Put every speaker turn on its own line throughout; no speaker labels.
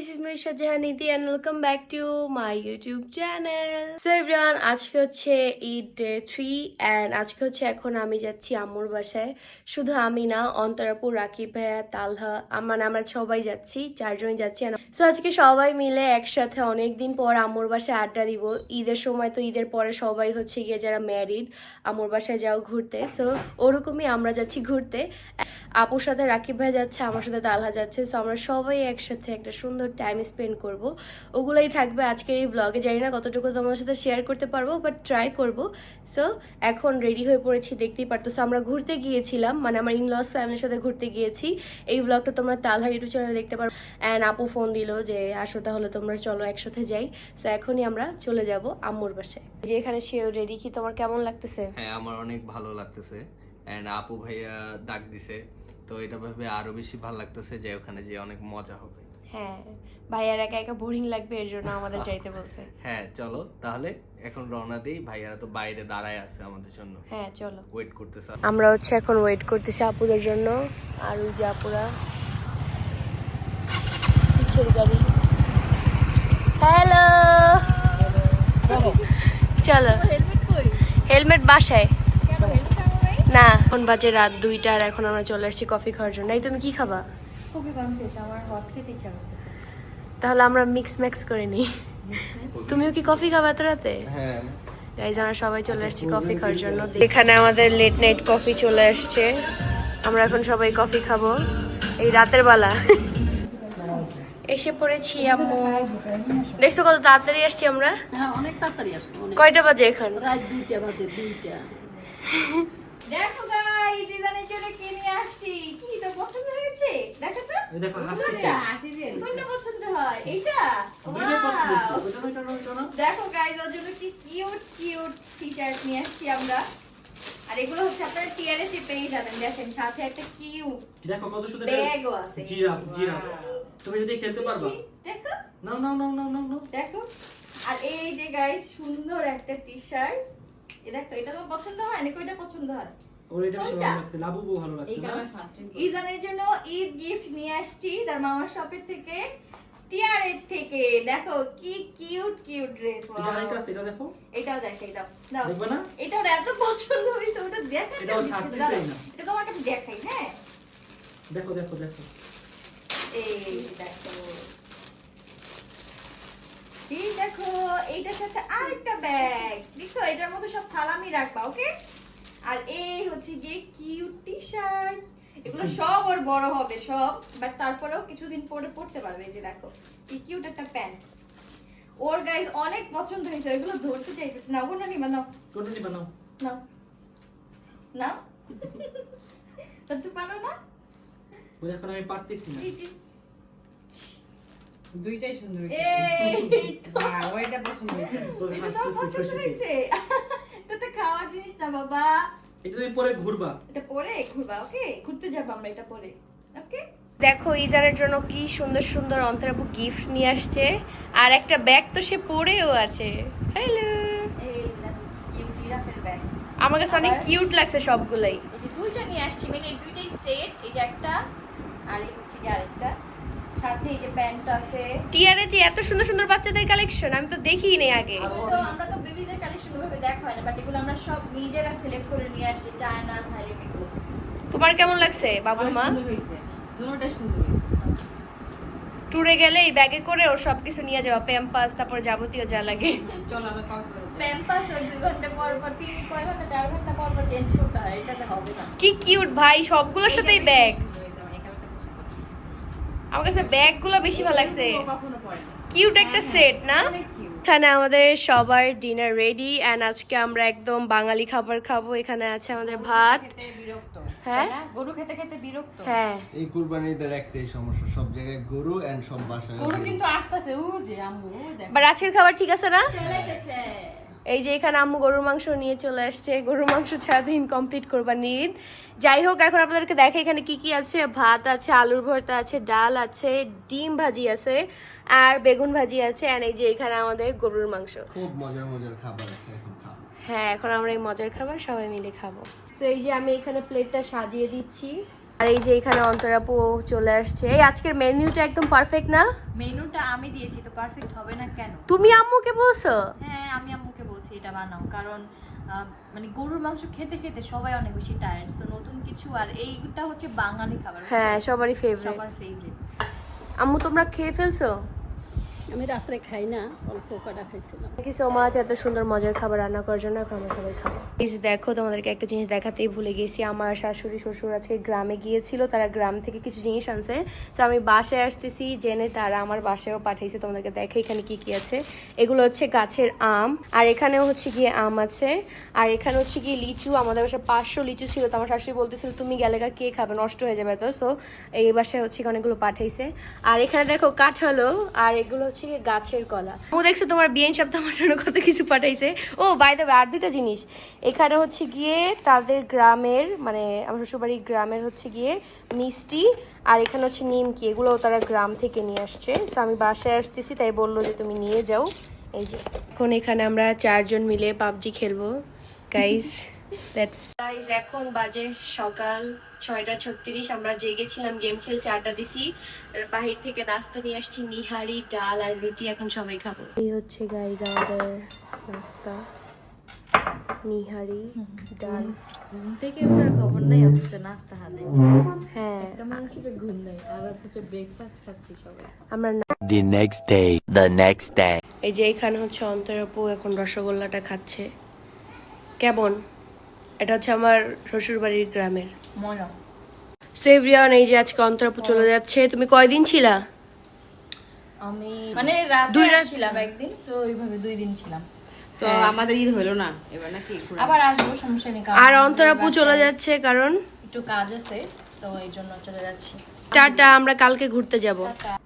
this is Marisha Jahaniti and welcome back to my YouTube channel. So everyone, আজকে হচ্ছে Eid day 3 and আজকে হচ্ছে এখন আমি যাচ্ছি আম্মুর বাসায়। শুধু আমি না, অন্তরাপুর, রাকিব ভাইয়া, তালহা, আমরা সবাই যাচ্ছি, চারজনই যাচ্ছি। সো আজকে সবাই মিলে একসাথে অনেকদিন পর আম্মুর বাসায় আড্ডা দিব। ঈদের সময় তো ঈদের পরে সবাই হচ্ছে গিয়ে যারা ম্যারিড আম্মুর বাসায় যাও ঘুরতে, সো ওরকমই আমরা যাচ্ছি ঘুরতে। আপুর সাথে রাকিব ভাই যাচ্ছে, আমার সাথে তালহা যাচ্ছে। সো আমরা সবাই একসাথে একটা সুন্দর টাইম স্পেন্ড করব, ওগুলাই থাকবে আজকের এই ব্লগে। জানি না কতটুকু তোমার সাথে শেয়ার করতে পারবো, বাট ট্রাই করব। সো এখন রেডি হয়ে পড়েছি, দেখতেই পারতেছো। আমরা ঘুরতে গিয়েছিলাম, মানে আমার ইনলস ফ্যামিলির সাথে ঘুরতে গিয়েছি। এই ব্লগটা তোমরা তালহার ইউটিউব চ্যানেলে দেখতে পারো। অ্যান্ড আপু ফোন দিল যে আসো তাহলে তোমরা চলো একসাথে যাই। সো এখনই আমরা চলে যাব আম্মুর বাসায়। যে এখানে সেও রেডি। কি তোমার কেমন লাগতেছে?
হ্যাঁ, আমার অনেক ভালো লাগতেছে। এন্ড আপু ভাইয়া ডাক দিছে, তো এটা ভাবে আরো বেশি ভালো লাগতেছে যে ওখানে যে অনেক মজা হবে।
হ্যাঁ, ভাইয়ার একা একা বোরিং লাগবে, এর জন্য আমাদের যাইতে বলছে।
হ্যাঁ চলো তাহলে এখন রওনা দেই। ভাইয়ারা তো বাইরে দাঁড়ায় আছে আমাদের জন্য।
হ্যাঁ চলো,
ওয়েট করতেছে।
আমরা হচ্ছে এখন ওয়েট করতেছি আপুদের জন্য। আর ওই যে আপুরা পিছের গাড়ি। হ্যালো, চলো। হেলমেট বাসায় না, এখন বাজে রাত 2টা আর এখন আমরা চলে আসছি কফি খাওয়ার জন্য। এই তুমি কি খাবা?
আমার হট খেতে ইচ্ছা করতেছে।
তাহলে আমরা মিক্স ম্যাক্স করে নিই। তুমিও কি কফি খাবা এত রাতে?
হ্যাঁ
গাইজ, আমরা সবাই চলে আসছি কফি খাওয়ার জন্য। এখানে আমাদের লেট নাইট কফি চলে আসছে। আমরা এখন সবাই কফি খাবো এই রাতের বেলা। এসে পড়েছি আম্মু। দেখছো কত তাড়াতাড়ি আসছি আমরা?
হ্যাঁ, অনেক তাড়াতাড়ি আসছে।
কয়টা বাজে এখন?
রাত 2টা বাজে, 2টা। দেখো গাইস, দিদানের জন্য কি নিয়ে আসছি। কি তো পছন্দ হয়েছে? দেখো তো।
এই দেখো
কোনটা পছন্দ হয়? এইটা? দেখো গাইস, ওর জন্য কি কিউট কিউট টি-শার্ট নিয়ে আসছি আমরা। আর এগুলো হচ্ছে আপনারা টিআরএসে পেয়ে যাবেন। দেখেন সাথে একটা কিউট
দেখো কত সুন্দর
ব্যাগও আছে।
জিরাফ তুমি যদি খেলতে পারবা।
দেখো
নাও
দেখো। আর এই যে গাইস, সুন্দর একটা টি-শার্ট। দেখো, এটা তোমার পছন্দ হয় নাকি ওইটা পছন্দ হয়?
ওর এটা বেশি ভালো লাগছে, লাবুবু ভালো লাগছে না?
ইজানের জন্য ঈদ গিফট নিয়ে আসছি তার মামার শপের থেকে, টিআরএস থেকে। দেখো কি কিউট কিউট ড্রেস।
এটা সেটা দেখো।
এটাও দেখো, এটাও দাও।
দেখবে না?
এটাও এত পছন্দ হয়েছে, ওটা দেখাই।
এটাও ছাড়তেছেই না।
এটা তোমাকে দেখাই। হ্যাঁ
দেখো
এই দেখো, এই দেখো, এইটার সাথে আরেকটা ব্যাগ দেখছো, এটার মধ্যে সব সালামি রাখবা। ওকে, আর এই হচ্ছে গিয়ে কিউট টি-শার্ট। এগুলো সব ওর বড় হবে সব, বাট তারপরেও কিছুদিন পরে পড়তে পারবে। এই যে দেখো কি কিউট একটা প্যান্ট। ওর গাইস অনেক পছন্দ হয়েছে, এগুলো ধরতে চাইতেছে না। ওগুলো নিবা নাও,
কোনটা নিবা? নাও
নাও। তো তুই পারো না?
ওই এখন আমি পারতেছি না।
জি জি,
দুইটাই সুন্দর হয়েছে।
এই তো।
হ্যাঁ, ওইটা পছন্দ হয়েছে।
এটা তো পছন্দ হয়েছে। এটা তো খাওয়ার জিনিস না বাবা।
এটা তুমি পরে ঘুরবা।
এটা পরে ঘুরবা। ওকে, ঘুরতে যাবো আমরা এটা পরে। ওকে,
দেখো ইজানের জন্য কি সুন্দর সুন্দর অন্তরাপু গিফট নিয়ে আসছে। আর একটা ব্যাগ তো সে পরেও আছে। হ্যালো,
এই যে দেখো কি কিউট জিরাফের ব্যাগ।
আমার কাছে অনেক কিউট লাগছে সবগুলাই।
এই যে দুইটা নিয়ে আসছি, মানে এই দুইটাই সেট। এই যে একটা, আর এই হচ্ছে কি আরেকটা। সাথে এই যে প্যান্ট আছে।
টিয়ারে যে এত সুন্দর সুন্দর বাচ্চাদের কালেকশন আমি তো দেখিই নেই আগে।
আমরা তো বেবিদের কালেকশন ভাবে দেখা হয় না, বাট এগুলো আমরা সব নিজেরা সিলেক্ট করে নিয়ে আসছি, চায়না, থাইল্যান্ড এগুলো।
তোমার কেমন লাগছে বাবুর
অনেক
মা?
সুন্দর হয়েছে, দুটোটাই সুন্দর হয়েছে।
ট্যুরে গেলে এই ব্যাগে করে ওর সবকিছু নিয়ে যাওয়া, প্যাম্পাস, তারপর যাবতীয় যা লাগে।
চলো আমরা কক্সবাজার যাই।
প্যাম্পাস ওর 2 ঘন্টা পর পর, কয় ঘন্টা 4 ঘন্টা পর পর চেঞ্জ করতে হয়। এটাতে হবে না।
কি কিউট ভাই, সবগুলোর সাথেই ব্যাগ। আমার কাছে ব্যাগগুলো বেশি ভালো লাগছে।
কখনো পরে না।
কিউট একটা সেট না?
অনেক cute।
এখানে আমাদের সবার ডিনার রেডি এন্ড আজকে আমরা একদম বাঙালি খাবার খাবো। এখানে আছে আমাদের ভাত।
খেতে বিরক্ত।
হ্যাঁ?
তাই না? গরু খেতে খেতে বিরক্ত।
হ্যাঁ,
এই কুরবানিদের একটাই সমস্যা, সব জায়গায় গরু এন্ড সব বাসায়
গরু কিন্তু আসতেছে, ও যে আম্মু দেখো।
বাট আজকের খাবার ঠিক আছে না?
চলে এসেছে।
এই যে এখানে আম্মু গরুর মাংস নিয়ে চলে আসছে। গরুর মাংস ছাড়া তো ইনকমপ্লিট কোরবানির ঈদ। যাই হোক, এখন আপনাদেরকে দেখে এখানে কি কি আছে। ভাত আছে, আলুর ভর্তা আছে, ডাল আছে, ডিম ভাজি আছে, আর বেগুন ভাজি আছে। আর এই যে এখানে আমাদের গরুর মাংস।
খুব মজার খাবার আছে, এখন খাবো।
হ্যাঁ, এখন আমরা এই মজার খাবার সবাই মিলে খাবো। তো এই যে আমি এখানে প্লেটটা সাজিয়ে দিচ্ছি। আর এই যে এখানে অন্তরাপু চলে আসছে। এই আজকের মেনুটা একদম পারফেক্ট না?
মেনুটা আমি দিয়েছি তো পারফেক্ট হবে না কেন?
তুমি আম্মুকে বলছো?
হ্যাঁ আমি আম্মুকে বলছি এটা বানাও, কারণ মানে গরুর মাংস খেতে খেতে সবাই অনেক বেশি টায়ার্ড, সো নতুন কিছু, আর এইটা হচ্ছে বাঙালি খাবার,
হ্যাঁ সবারই ফেভারিট।
সবার ফেভারিট।
আম্মু তোমরা খেয়ে ফেলছো?
আমি রাত্রে খাই না, অল্প কটা খাইছিলাম।
থ্যাংক ইউ সো মাচ এত সুন্দর মজার খাবার রান্না করার জন্য। এখন আমরা সবাই খাবো। এই যে দেখো, তোমাদেরকে একটা জিনিস দেখাতেই ভুলে গেছি। আমার শাশুড়ি শ্বশুর আজকে গ্রামে গিয়েছিল, তারা গ্রাম থেকে কিছু জিনিস আনছে। তো আমি বাসায় আসতেছি জেনে তারা আমার বাসায়ও পাঠিয়েছে। তোমাদেরকে দেখে এখানে কি কি আছে। এগুলো হচ্ছে গাছের আম, আর এখানেও হচ্ছে গিয়ে আম আছে, আর এখানে হচ্ছে গিয়ে লিচু। আমাদের বাসায় 500 লিচু ছিল, তো আমার শাশুড়ি বলতেছিল তুমি গেলে কে খাবে, নষ্ট হয়ে যাবে। তো সো এই বাসায় হচ্ছে অনেকগুলো পাঠাইছে। আর এখানে দেখো কাঁঠালও, আর এগুলো হচ্ছে গিয়ে গাছের কলা। ও দেখছো তোমার বিয়েন সপ্তাহ আমার জন্য কত কিছু পাঠাইছে। ও বাই দ্য ওয়ে, আর দুইটা জিনিস এখানে হচ্ছে গিয়ে তাদের গ্রামের, মানে আমার শ্বশুরবাড়ির গ্রামের হচ্ছে গিয়ে মিষ্টি, আর এখানে হচ্ছে নিমকি। এগুলোও তারা গ্রাম থেকে নিয়ে আসছে। সো আমি বাসায় আসতেছি, তাই বললো যে তুমি নিয়ে যাও। এই যে এখন এখানে আমরা 4 জন মিলে পাবজি খেলবো গাইস। গাইস এখন বাজে সকাল 6:36। আমরা জেগেছিলাম, গেম খেলছি, আড্ডা দিছি। আর বাহির থেকে নাস্তা নিয়ে আসছি, নিহারি, ডাল আর রুটি। এখন সবাই খাবো। এই হচ্ছে গাইস আমাদের নাস্তা, নিহারি, ডাল।
ঘুম থেকে ওঠার খবর নাই অথচ নাস্তা হাতে।
হ্যাঁ
একটা মানুষের ঘুম নাই, আর অথচ ব্রেকফাস্ট খাচ্ছি সবাই।
আমরা
The next day.
এই যে এখানে হচ্ছে অন্তরাপু এখন রসগোল্লাটা খাচ্ছে। কেমন? এটা হচ্ছে আমার শ্বশুরবাড়ির গ্রামের
মজা।
সো এভরিওয়ান, এই যে আজকে অন্তরাপু চলে যাচ্ছে। তুমি কয়দিন ছিলা?
আমি মানে রাতে
2 রাত
ছিলাম একদিন, তো ওইভাবে 2 দিন ছিলাম।
তো আমাদের ঈদ হলো না এবার নাকি?
আবার আসবো, সমস্যা নেই।
আর অন্তরাপু চলে যাচ্ছে কারণ
একটু কাজ আছে, তো এই জন্য চলে যাচ্ছি।
টাটা, আমরা কালকে ঘুরতে যাব।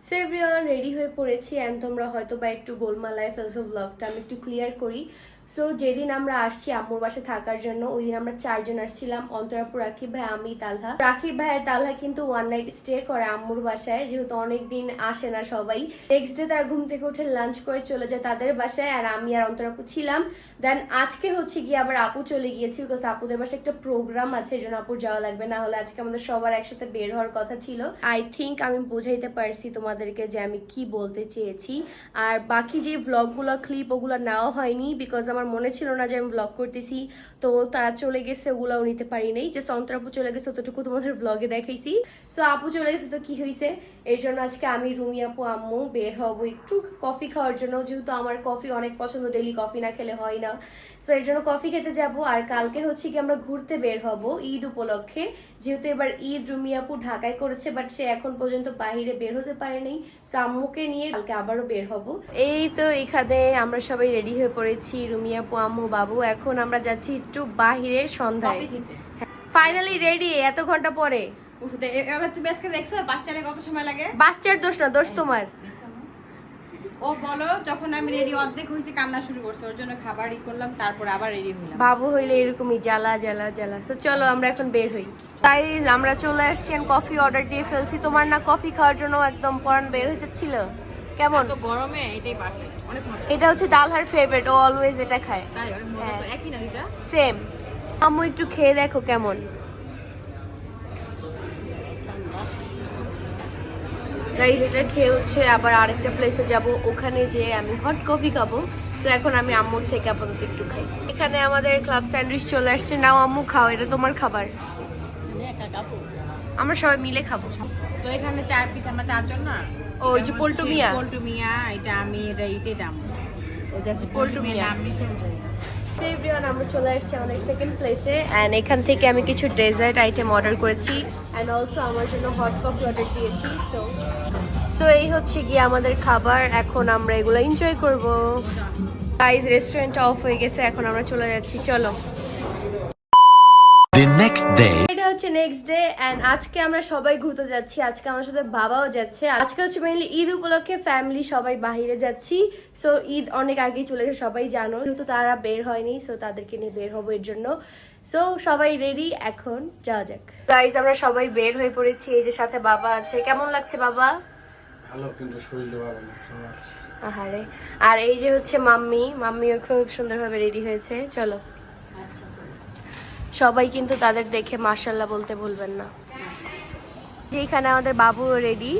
সো এভরিওয়ান, রেডি হয়ে পড়েছি। এন্ড তোমরা হয়তো বা একটু গোলমালায় ফেলছো ব্লগটা, আমি একটু ক্লিয়ার করি। সো যেদিন আমরা আসছি আম্মুর বাসায় থাকার জন্য, ওই দিন আমরা 4 জন আসছিলাম, অন্তরাপু, রাকিব ভাই, আমি, তালহা। রাকিব ভাইয়ের তালহা কিন্তু 1 নাইট স্টে করে আম্মুর বাসায়, যেহেতু অনেকদিন আসে না সবাই। নেক্সট ডে তারা ঘুম থেকে উঠে লাঞ্চ করে চলে যায় তাদের বাসায়, আর আমি আর অন্তরাপু ছিলাম। দেন আজকে হচ্ছে গিয়ে আবার আপু চলে গিয়েছি, বিকজ আপুদের বাসায় একটা প্রোগ্রাম আছে, এই জন্য আপুর যাওয়া লাগবে। না হলে আজকে আমাদের সবার একসাথে বের হওয়ার কথা ছিল। আই থিঙ্ক আমি বোঝাইতে পারছি তোমাদেরকে যে আমি কি বলতে চেয়েছি। আর বাকি যে ভ্লগগুলো ক্লিপ ওগুলো নেওয়া হয়নি, বিকজ আমার মনে ছিল না যে আমি ব্লগ করতেছি। তো তারা চলে গেছে, ওগুলাও নিতে পারি নাই। যে অন্তরাপু চলে গেছে অতটুকু তোমাদের ব্লগে দেখাইছি। সো আপু চলে গেছে, তো কি হয়েছে, এই জন্য আজকে আমি, রুমি আপু, আম্মু বের হবো একটু কফি খাওয়ার জন্য, যেহেতু আমার কফি অনেক পছন্দ, ডেইলি কফি না খেলে হয় না। সো এর জন্য কফি খেতে যাব। আর কালকে হচ্ছে কি আমরা ঘুরতে বের হব ঈদ উপলক্ষে, যেহেতু এবার ঈদ রুমি আপু ঢাকায় করেছে, বাট সে এখন পর্যন্ত বাইরে বের হতে পারেনি। সো আম্মুকে নিয়ে কালকে আবারও বের হব। এই তো এখানে আমরা সবাই রেডি হয়ে পড়েছি, রুমি আপু, আম্মু, বাবু। এখন আমরা যাচ্ছি একটু বাহিরে সন্ধ্যায়। ফাইনালি রেডি এত ঘন্টা পরে।
এবার তুমি আজকে দেখছো বাচ্চারা কত সময় লাগে?
বাচ্চার দোষ না, দোষ তোমার।
ও বলো, যখন আমি রেডি অর্ধেক হয়েছে কান্না শুরু করছে, ওর জন্য খাবার ই করলাম, তারপর আবার রেডি হলাম।
বাবু হইলে এরকমই জ্বালা জ্বালা জ্বালা। তো চলো আমরা এখন বের হই। গাইস আমরা চলে আসছি, কফি অর্ডার দিয়ে ফেলছি। তোমার না কফি খাওয়ার জন্য একদম পরান বের হয়ে যাচ্ছিল? কেমন?
তো গরমে এটাই পারফেক্ট, অনেক মজা।
এটা হচ্ছে তালহার ফেভারিট, ও অলওয়েজ এটা খায়।
তাই অনেক মজা তো, একই না এটা?
সেম। আম্মু একটু খেয়ে দেখো কেমন। গাইস এটা খেয়ে হচ্ছে আবার আরেকটা প্লেসে যাব, ওখানে যে আমি হট কফি খাবো। সো এখন আমি আম্মুর থেকে আপাতত একটু খাই। এখানে আমাদের ক্লাব স্যান্ডউইচ চলে আসছে, নাও আম্মু খাও, এটা তোমার খাবার। আমরা সবাই মিলে খাবো।
তো এখানে 4 পিস, আমরা 4 জন না।
ও, ওই যে পল্টু মিয়া।
পল্টু মিয়া, এটা আমি, এটা আমি। ওই দেখো
পল্টু মিয়া।
নাম নিচে উঠে।
তো এভরিওয়ান, আমরা চলে আসছি আমাদের সেকেন্ড প্লেসে। অ্যান্ড এখান থেকে আমি কিছু ডেজার্ট আইটেম অর্ডার করেছি, অ্যান্ড অলসো আমার জন্য হট কফি অর্ডার দিয়েছি। সো এই হচ্ছে গিয়ে আমাদের খাবার। এখন আমরা এগুলো এনজয় করব। গাইস রেস্টুরেন্টটা অফ হয়ে গেছে, এখন আমরা চলে যাচ্ছি, চলো।
The next day.
এটা হচ্ছে নেক্সট ডে, এন্ড আজকে আমরা সবাই ঘুরতে যাচ্ছি। আজকে আমার সাথে বাবাও যাচ্ছে। আজকে হচ্ছে মেইনলি ঈদ উপলক্ষে ফ্যামিলি সবাই বাইরে যাচ্ছি। সো ঈদ অনেক আগেই চলে গেছে, সবাই জানো, যেহেতু তারা বের হয়নি, সো তাদেরকে নিয়ে বের হবো এর জন্য। সো সবাই রেডি, এখন যাওয়া যাক। গাইজ আমরা সবাই বের হয়ে পড়েছি, এই যে সাথে বাবা আছে। কেমন লাগছে বাবা?
ভালো, কিন্তু শরীরে ভালো না তোমার।
আহারে। আর এই যে হচ্ছে মাম্মিও খুব সুন্দরভাবে রেডি হয়েছে। চলো সবাই কিন্তু তাদের দেখে মাশাআল্লাহ বলতে ভুলবেন না। যেখানে আমাদের বাবু রেডি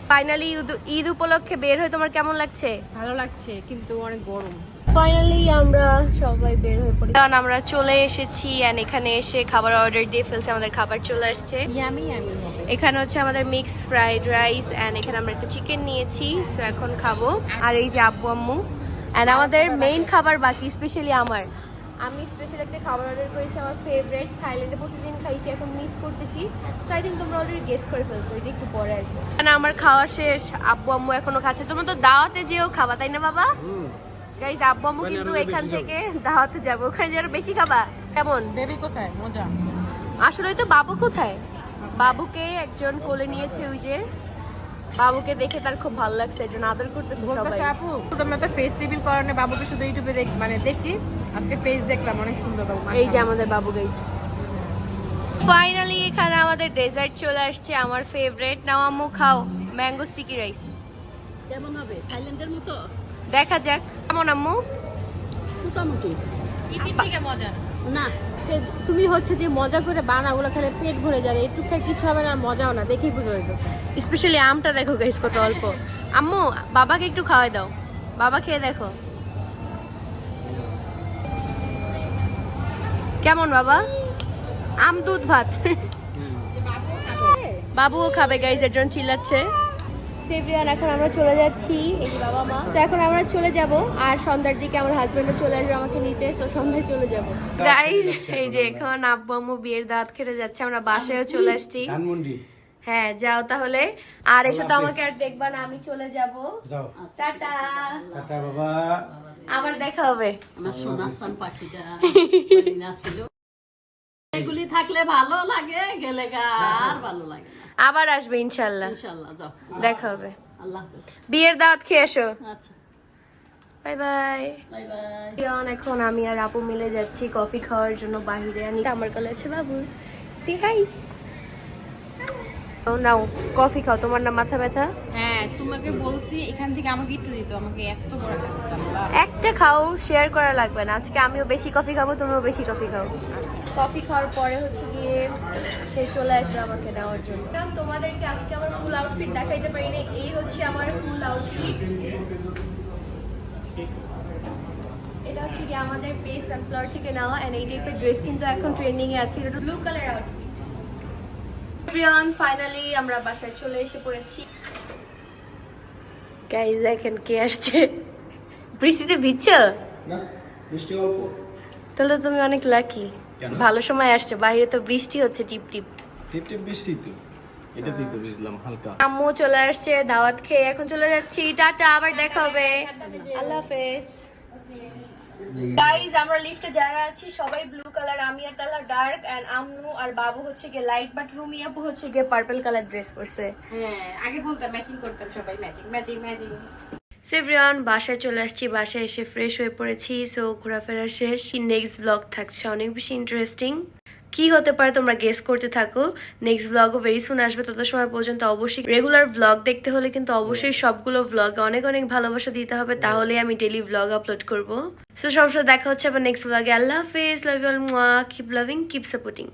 ফাইনালি ঈদ উপলক্ষে বের হয়ে তোমার কেমন লাগছে?
ভালো লাগছে কিন্তু অনেক গরম।
ফাইনালি আমরা সবাই বের হয়ে পড়ি, কারণ আমরা চলে এসেছি এন্ড এখানে এসে খাবার অর্ডার দিয়ে ফেলছে, আমাদের খাবার চলে আসছে।
Yummy yummy.
এখানে হচ্ছে আমাদের মিক্স ফ্রাইড রাইস এন্ড এখানে আমরা একটু চিকেন নিয়েছি, সো এখন খাবো। আর এই যে আব্বু আম্মু এন্ড আমাদের মেইন খাবার বাকি, স্পেশালি আমি স্পেশাল একটা খাবার অর্ডার করেছি, আমার ফেভারিট, থাইল্যান্ডে প্রতিদিন খাইছি, এখন মিস করতেছি। সো আই থিঙ্ক তোমরা অলরেডি গেস করে ফেলছো, এটা একটু পরে আসবে। মানে আমার খাওয়া শেষ, আব্বু আম্মু এখনো খাচ্ছে। তোমরা তো দাওয়াতে যেও খাবা তাই না বাবা? গাইস আব্বু আম্মু কিন্তু এখান থেকে দাওয়াতে যাবো, ওখানে যে আরো বেশি খাবা। কেমন
বেবি কোথায়? মজা।
আসলে তো বাবু কোথায়? বাবুকে একজন কোলে নিয়েছে, ওই যে বাবুকে দেখে তার খুব ভালো লাগছে, একজন আদর করতেছে সবাই।
বলতেছে আপু তুমি তো ফেস রিভিল করার না, বাবুকে শুধু ইউটিউবে দেখি, আজকে ফেস দেখলাম, অনেক সুন্দর বাবু।
এই যে আমাদের বাবু গাইস। ফাইনালি এখানে আমাদের ডেজার্ট চলে আসছে, আমার ফেভারিট। নাও আম্মু খাও, ম্যাঙ্গো স্টিকি রাইস।
কেমন হবে? থাইল্যান্ডের মতো?
দেখা যাক কেমন আম্মু।
মোটামুটি।
ইতির থেকে মজা
না, সে তুমি হচ্ছে যে মজা করে বানা, ওগুলো খেলে পেট ভরে যাবে, একটু খাই কিছু হবে না, আর মজাও না, দেখেই বুঝে যাবে।
স্পেশালি আমটা দেখো গাইস কত অল্প। আম্মু বাবাকে একটু খাওয়াই দাও, বাবা খেয়ে দেখো কেমন বাবা। আম দুধ ভাত। বাবুও খাবে গাইস, এর জন্য চিল্লাচ্ছে। সেভরিয়ান এখন আমরা চলে যাচ্ছি, এই যে বাবা মা। সো এখন আমরা চলে যাব, আর সন্ধ্যার দিকে আমার হাজবেন্ডও চলে আসবে আমাকে নিতে, সো সন্ধ্যায় চলে যাব গাইস। এই যে এখন আব্বু আম্মু বিয়ের দাওয়াত খেতে যাচ্ছে, আমরা বাসায়ও চলে আসছি।
ধানমন্ডি
হ্যাঁ যাও তাহলে, আর এসে তো আমাকে আর দেখবা না, আমি চলে যাব।
যাও।
টাটা,
টাটা বাবা।
আবার দেখা হবে।
আমার সোনাসান পাখিটা কদিন আসছিল। এগুলি থাকলে ভালো লাগে, গেলে গা আর ভালো লাগে না।
আবার আসবে ইনশাল্লাহ,
ইনশাআল্লাহ যাও।
দেখা হবে।
আল্লাহ হাফেজ।
বিয়ের দাওয়াত খেয়ে এসো।
আচ্ছা,
বাই বাই।
Bye bye.
এখন আমি আর আপু মিলে যাচ্ছি কফি খাওয়ার জন্য বাহিরে। আমার কলে আছে বাবু, সি হাই। নাও কফি খাও, তোমার না মাথা ব্যথা?
হ্যাঁ তোমাকে বলছি এখান থেকে আমাকে একটু দিত, আমাকে এত বড়
একটা খাও, শেয়ার করা লাগবে না। আজকে আমিও বেশি কফি খাবো, তুমিও বেশি কফি খাও। কফি খাওয়ার পরে হচ্ছে গিয়ে সে চলে আসবে আমাকে নেওয়ার জন্য। কারণ তোমাদেরকে আজকে আমার ফুল আউটফিট দেখাইতে পারি না, এই হচ্ছে আমার ফুল আউটফিট। এটা হচ্ছে কি আমাদের পেজ সানফ্লাওয়ার থেকে নেওয়া, এন্ড এই টাইপের ড্রেস কিন্তু এখন ট্রেন্ডিং এ আছে, এটা blue colour outfit. Everyone finally আমরা বাসায় চলে এসে পড়েছি। গাইস দেখেন কে আসছে, বৃষ্টিতে ভিজছো?
না, বৃষ্টি অল্প।
তাহলে তুমি অনেক লাকি, ভালো সময় আসছো, বাইরে তো বৃষ্টি হচ্ছে টিপ টিপ।
টিপ টিপ বৃষ্টি তো, এটাতেই তো বুঝলাম হালকা।
আম্মু চলে আসছে দাওয়াত খেয়ে, এখন চলে যাচ্ছি। টাটা, আবার দেখা হবে, আল্লাহ হাফেজ। গাইস আমরা লিফটে যারা আছি সবাই ব্লু কালার, আমি আর তালা ডার্ক, এন্ড আম্মু আর বাবু হচ্ছে গিয়ে লাইট, বাট রুমি আপু হচ্ছে গিয়ে পার্পল কালার ড্রেস পরছে।
হ্যাঁ আগে বলতাম ম্যাচিং করতাম, সবাই ম্যাচিং ম্যাচিং ম্যাচিং।
সেভরিয়ান বাসায় চলে আসছি, বাসায় এসে ফ্রেশ হয়ে পড়েছি। সো ঘোরাফেরা শেষ, নেক্সট ব্লগ থাকছে অনেক বেশি ইন্টারেস্টিং। কি হতে পারে তোমরা গেস করতে থাকো। নেক্সট ব্লগও ভেরি সুন আসবে, তত সময় পর্যন্ত অবশ্যই রেগুলার ব্লগ দেখতে হলে কিন্তু অবশ্যই সবগুলো ব্লগে অনেক অনেক ভালোবাসা দিতে হবে, তাহলে আমি ডেইলি ব্লগ আপলোড করবো। সো সবসময় দেখা হচ্ছে আবার নেক্সট ব্লগে। আল্লাহ হাফেজ, love you all, keep loving, keep supporting.